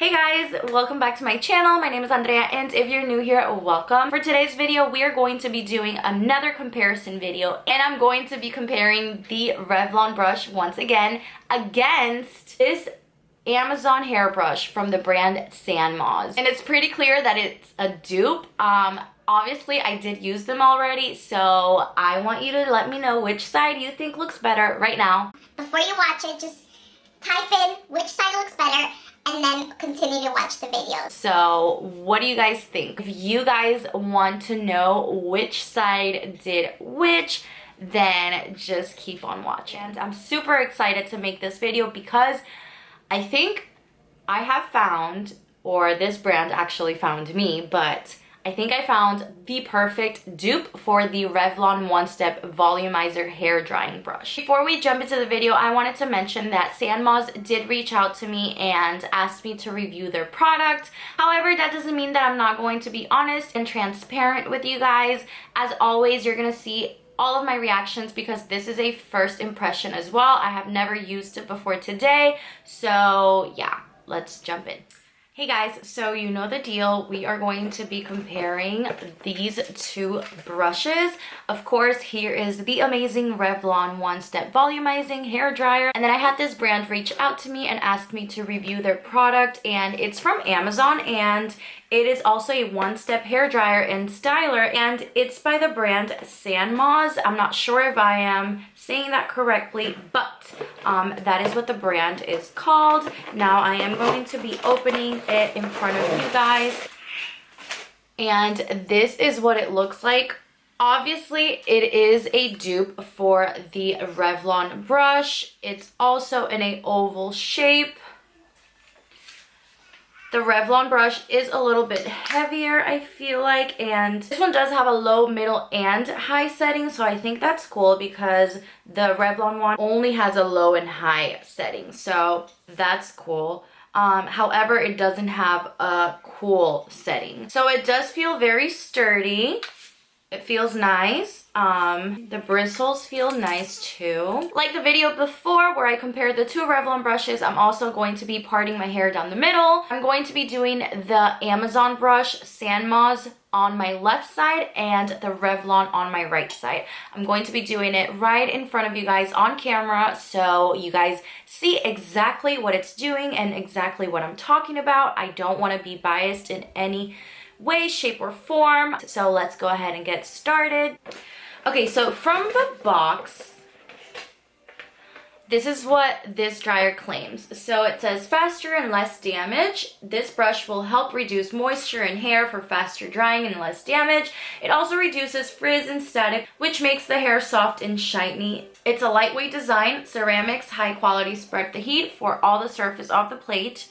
Hey guys, welcome back to my channel. My name is Andrea, and if you're new here, welcome. For today's video, we are going to be doing another comparison video, and I'm going to be comparing the Revlon brush once again against this Amazon hairbrush from the brand SanMoz. And it's pretty clear that it's a dupe. Obviously, I did use them already, so I want you to let me know which side you think looks better right now. Before you watch it, just type in which side looks better and then continue to watch the video. So what do you guys think? If you guys want to know which side did which, then just keep on watching. And I'm super excited to make this video because I think I have found, or this brand actually found me, but I think I found the perfect dupe for the Revlon one-step volumizer hair drying brush. Before we jump into the video, I wanted to mention that SanMoz did reach out to me and asked me to review their product. However, that doesn't mean that I'm not going to be honest and transparent with you guys. As always, you're gonna see all of my reactions because this is a first impression as well. I have never used it before today, so yeah, let's jump in. Hey guys, so you know the deal. We are going to be comparing these two brushes. Of course, here is the amazing Revlon one-step volumizing hair dryer. And then I had this brand reach out to me and ask me to review their product, and it's from Amazon, and it is also a one-step hair dryer and styler, and it's by the brand SanMoz. I'm not sure if I am saying that correctly, but that is what the brand is called. Now I am going to be opening it in front of you guys, and this is what it looks like. Obviously, it is a dupe for the Revlon brush. It's also in an oval shape. The Revlon brush is a little bit heavier, I feel like, and this one does have a low, middle, and high setting, so I think that's cool because the Revlon one only has a low and high setting, so that's cool. However, it doesn't have a cool setting. So it does feel very sturdy. It feels nice. The bristles feel nice too. Like the video before where I compared the two Revlon brushes, I'm also going to be parting my hair down the middle. I'm going to be doing the Amazon brush, SanMoz, on my left side and the Revlon on my right side. I'm going to be doing it right in front of you guys on camera so you guys see exactly what it's doing and exactly what I'm talking about. I don't want to be biased in any way, shape, or form. So let's go ahead and get started. Okay, so from the box, this is what this dryer claims. So it says faster and less damage. This brush will help reduce moisture in hair for faster drying and less damage. It also reduces frizz and static, which makes the hair soft and shiny. It's a lightweight design. Ceramics, high quality, spread the heat for all the surface of the plate.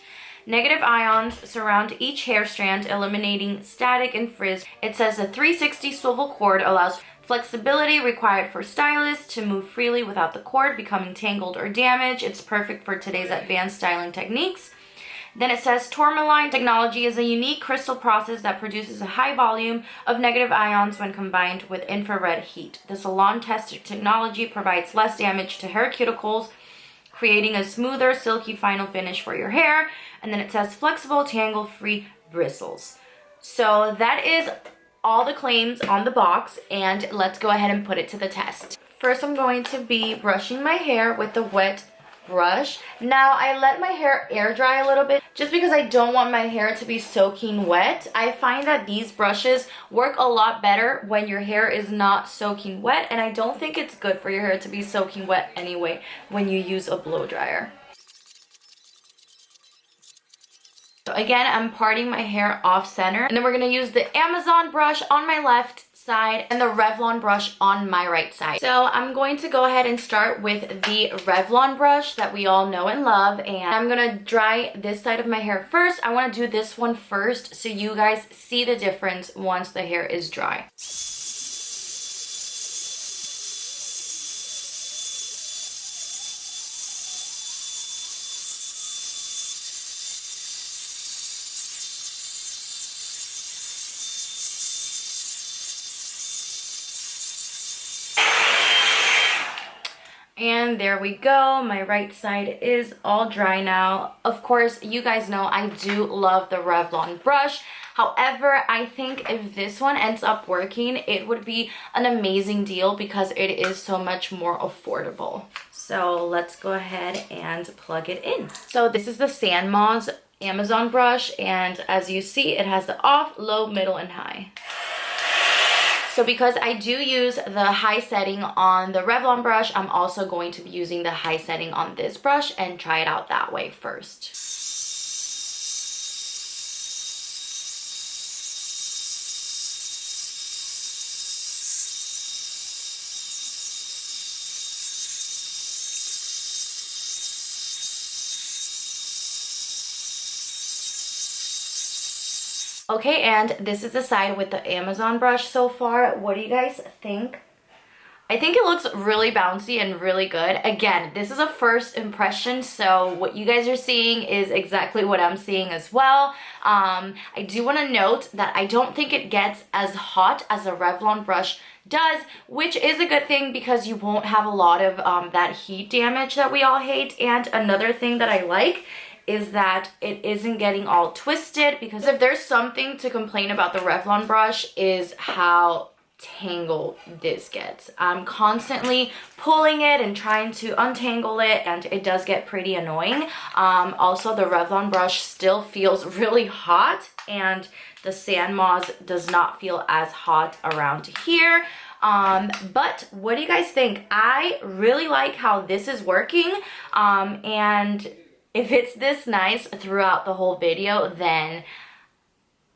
Negative ions surround each hair strand, eliminating static and frizz. It says a 360 swivel cord allows flexibility required for stylists to move freely without the cord becoming tangled or damaged. It's perfect for today's advanced styling techniques. Then it says tourmaline technology is a unique crystal process that produces a high volume of negative ions when combined with infrared heat. The Salon tested technology provides less damage to hair cuticles, creating a smoother, silky final finish for your hair. And then it says flexible, tangle-free bristles. So that is all the claims on the box, and let's go ahead and put it to the test. First, I'm going to be brushing my hair with the wet brush. Now, I let my hair air dry a little bit just because I don't want my hair to be soaking wet. I find that these brushes work a lot better when your hair is not soaking wet, and I don't think it's good for your hair to be soaking wet anyway when you use a blow dryer. So again, I'm parting my hair off center, and then we're gonna use the Amazon brush on my left side and the Revlon brush on my right side. So I'm going to go ahead and start with the Revlon brush that we all know and love, and I'm gonna dry this side of my hair first. I wanna do this one first so you guys see the difference once the hair is dry. And there we go. My right side is all dry now. Of course, you guys know I do love the Revlon brush. However, I think if this one ends up working, it would be an amazing deal because it is so much more affordable. So let's go ahead and plug it in. So this is the SanMoz Amazon brush, and as you see, it has the off, low, middle, and high. So because I do use the high setting on the Revlon brush, I'm also going to be using the high setting on this brush and try it out that way first. Okay, and this is the side with the Amazon brush so far. What do you guys think? I think it looks really bouncy and really good. Again, this is a first impression, so what you guys are seeing is exactly what I'm seeing as well. I do want to note that I don't think it gets as hot as a Revlon brush does, which is a good thing because you won't have a lot of that heat damage that we all hate. And another thing that I like is that it isn't getting all twisted, because if there's something to complain about the Revlon brush is how tangled this gets. I'm constantly pulling it and trying to untangle it, and it does get pretty annoying. Also, the Revlon brush still feels really hot, and the SanMoz does not feel as hot around here. But what do you guys think? I really like how this is working, and if it's this nice throughout the whole video, then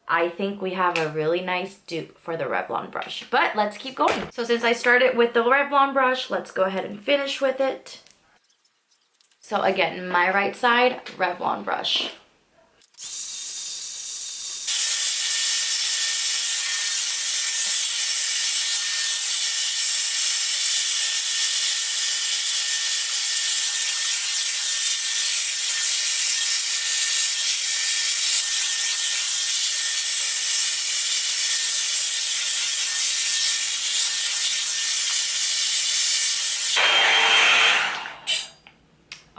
I think we have a really nice dupe for the Revlon brush. But let's keep going. So since I started with the Revlon brush, let's go ahead and finish with it. So again, my right side, Revlon brush.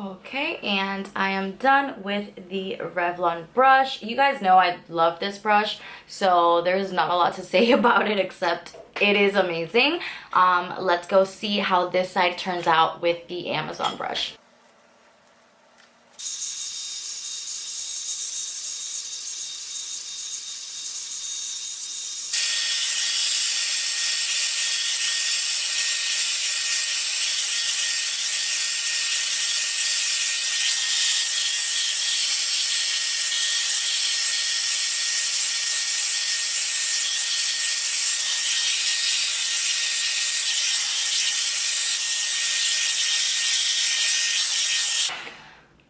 Okay, and I am done with the Revlon brush. You guys know I love this brush, so there's not a lot to say about it except it is amazing. Let's go see how this side turns out with the Amazon brush.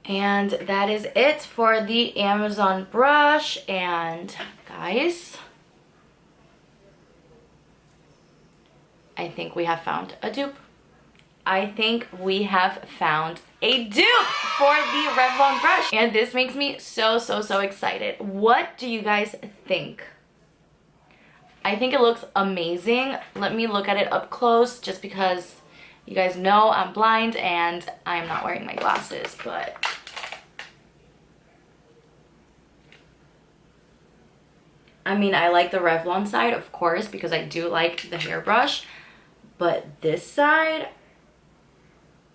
And that is it for the Amazon brush. And guys, I think we have found a dupe. I think we have found a dupe for the Revlon brush. And this makes me so excited. What do you guys think? I think it looks amazing. Let me look at it up close just because you guys know I'm blind and I'm not wearing my glasses, but I mean, I like the Revlon side, of course, because I do like the hairbrush, but this side,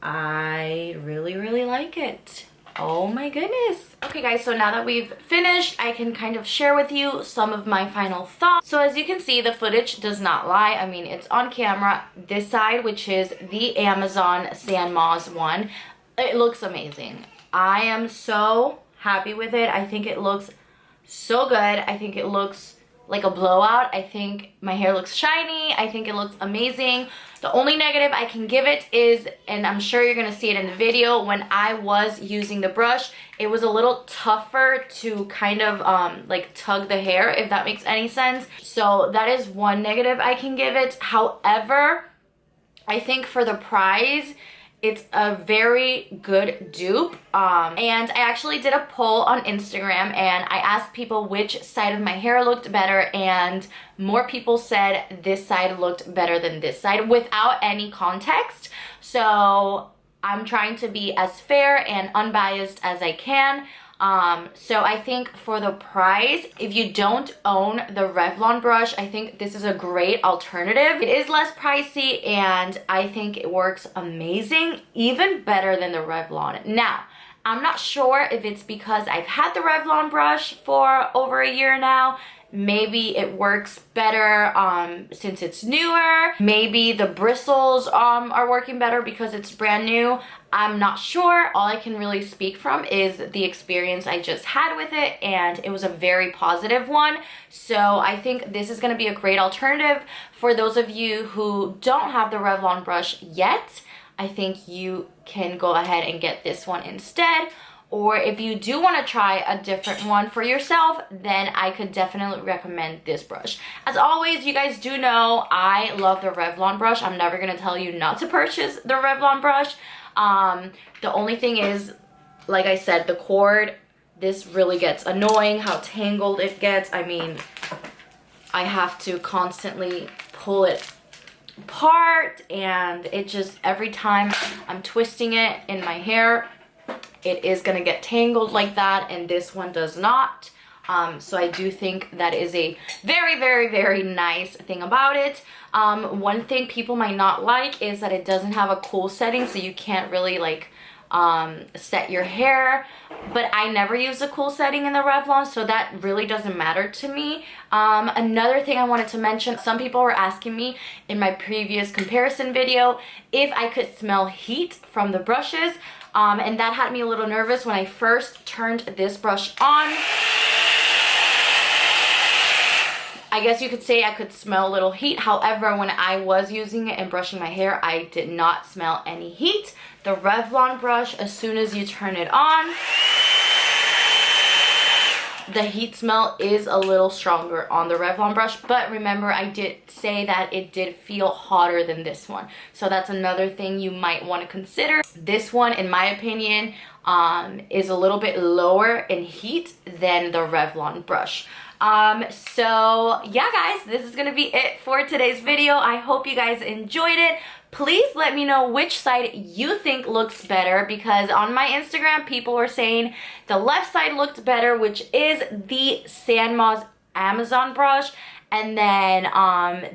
I really like it. Oh my goodness. Okay guys, so now that we've finished, I can kind of share with you some of my final thoughts. So as you can see, the footage does not lie. I mean, it's on camera. This side, which is the Amazon SanMoz one, it looks amazing. I am so happy with it. I think it looks so good. I think it looks like a blowout. I think my hair looks shiny. I think it looks amazing. The only negative I can give it is, and I'm sure you're gonna see it in the video, when I was using the brush, it was a little tougher to kind of like tug the hair, if that makes any sense. So that is one negative I can give it. However, I think for the price, it's a very good dupe. And I actually did a poll on Instagram and I asked people which side of my hair looked better, and more people said this side looked better than this side without any context. So I'm trying to be as fair and unbiased as I can. So I think for the price, if you don't own the Revlon brush, I think this is a great alternative. It is less pricey and I think it works amazing, even better than the Revlon. Now, I'm not sure if it's because I've had the Revlon brush for over a year now. Maybe it works better since it's newer. Maybe the bristles are working better because it's brand new. I'm not sure. All I can really speak from is the experience I just had with it, and it was a very positive one. So I think this is going to be a great alternative for those of you who don't have the Revlon brush yet. I think you can go ahead and get this one instead. Or if you do want to try a different one for yourself, then I could definitely recommend this brush. As always, you guys do know I love the Revlon brush. I'm never going to tell you not to purchase the Revlon brush. The only thing is, like I said, the cord, this really gets annoying how tangled it gets. I mean, I have to constantly pull it apart, and it just, every time I'm twisting it in my hair, it is gonna get tangled like that, and this one does not. So I do think that is a very, very, very nice thing about it. One thing people might not like is that it doesn't have a cool setting, so you can't really like set your hair. But I never use a cool setting in the Revlon, so that really doesn't matter to me. Another thing I wanted to mention, some people were asking me in my previous comparison video if I could smell heat from the brushes. And that had me a little nervous when I first turned this brush on. I guess you could say I could smell a little heat. However, when I was using it and brushing my hair, I did not smell any heat. The Revlon brush, as soon as you turn it on, the heat smell is a little stronger on the Revlon brush, but remember I did say that it did feel hotter than this one. So that's another thing you might want to consider. This one, in my opinion, is a little bit lower in heat than the Revlon brush. So yeah guys, this is gonna be it for today's video. I hope you guys enjoyed it. Please let me know which side you think looks better, because on my Instagram people were saying the left side looked better, which is the SanMoz Amazon brush, and then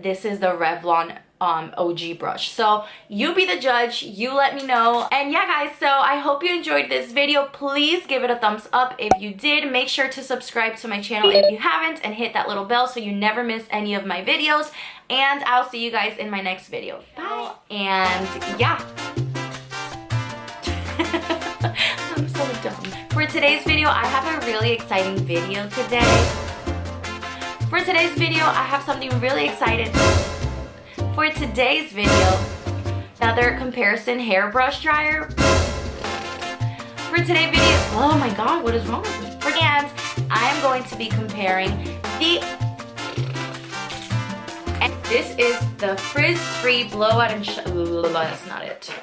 this is the Revlon OG brush. So you be the judge, you let me know. And yeah guys, so I hope you enjoyed this video. Please give it a thumbs up if you did. Make sure to subscribe to my channel if you haven't, and hit that little bell so you never miss any of my videos. And I'll see you guys in my next video. Bye. And yeah. I'm so dumb. For today's video, I have a really exciting video today. For today's video, I have something really exciting. For today's video, another comparison hairbrush dryer. For today's video, oh my god, what is wrong with me? And I am going to be comparing and this is the frizz-free blowout and that's not it.